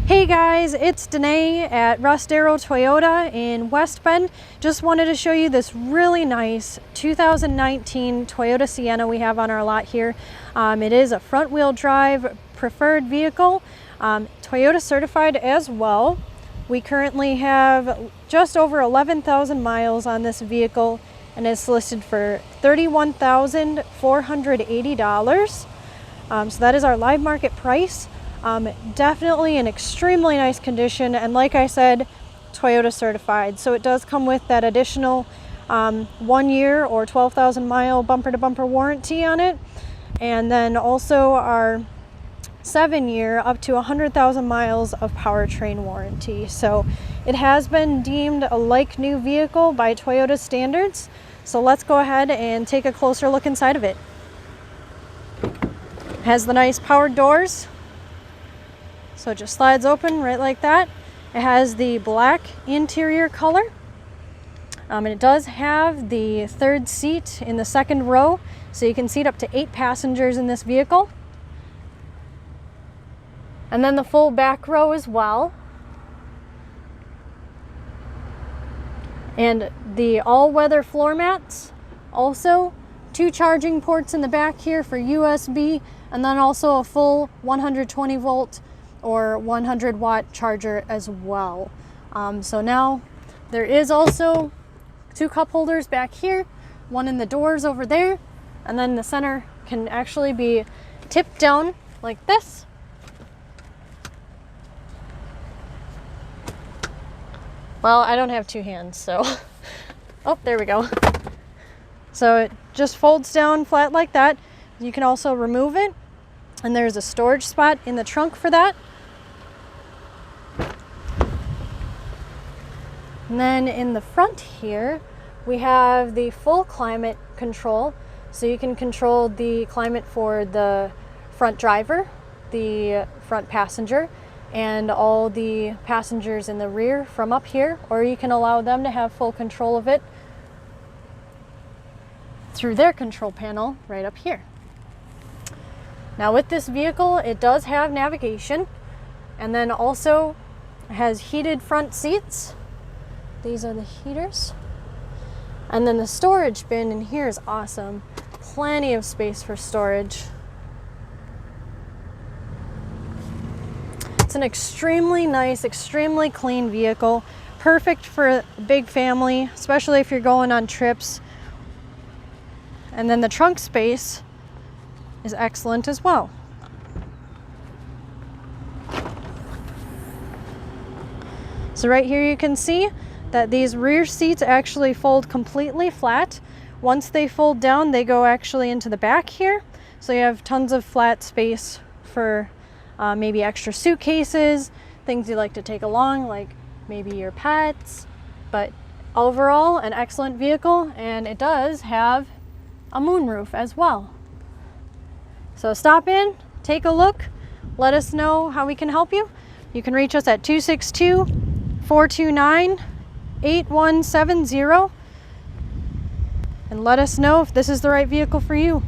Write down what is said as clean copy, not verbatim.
Hey guys, it's Danae at Russ Darrow Toyota in West Bend. Just wanted to show you this really nice 2019 Toyota Sienna we have on our lot here. It is a front wheel drive preferred vehicle, Toyota certified as well. We currently have just over 11,000 miles on this vehicle and it's listed for $31,480. So that is our live market price. Definitely in extremely nice condition, and like I said, Toyota certified. So it does come with that additional 1 year or 12,000 mile bumper to bumper warranty on it, and then also our 7 year up to 100,000 miles of powertrain warranty. So it has been deemed a like new vehicle by Toyota standards. So let's go ahead and take a closer look inside of it. It has the nice powered doors. So it just slides open right like that. It has the black interior color. And it does have the third seat in the second row. So you can seat up to 8 passengers in this vehicle. And then the full back row as well. And the all-weather floor mats. Also 2 charging ports in the back here for USB. And then also a full 120 volt or 100 watt charger as well. So now there is also 2 cup holders back here, one in the doors over there, and then the center can actually be tipped down like this. Well, I don't have 2 hands, so oh, there we go. So it just folds down flat like that. You can also remove it, and there's a storage spot in the trunk for that. And then in the front here, we have the full climate control. So you can control the climate for the front driver, the front passenger, and all the passengers in the rear from up here, or you can allow them to have full control of it through their control panel right up here. Now with this vehicle, it does have navigation, and then also has heated front seats. These are the heaters. And then the storage bin in here is awesome. Plenty of space for storage. It's an extremely nice, extremely clean vehicle. Perfect for a big family, especially if you're going on trips. And then the trunk space is excellent as well. So right here you can see that these rear seats actually fold completely flat. Once they fold down, they go actually into the back here. So you have tons of flat space for maybe extra suitcases, things you like to take along, like maybe your pets. But overall, an excellent vehicle, and it does have a moonroof as well. So stop in, take a look, let us know how we can help you. You can reach us at 262-429-8170 and let us know if this is the right vehicle for you.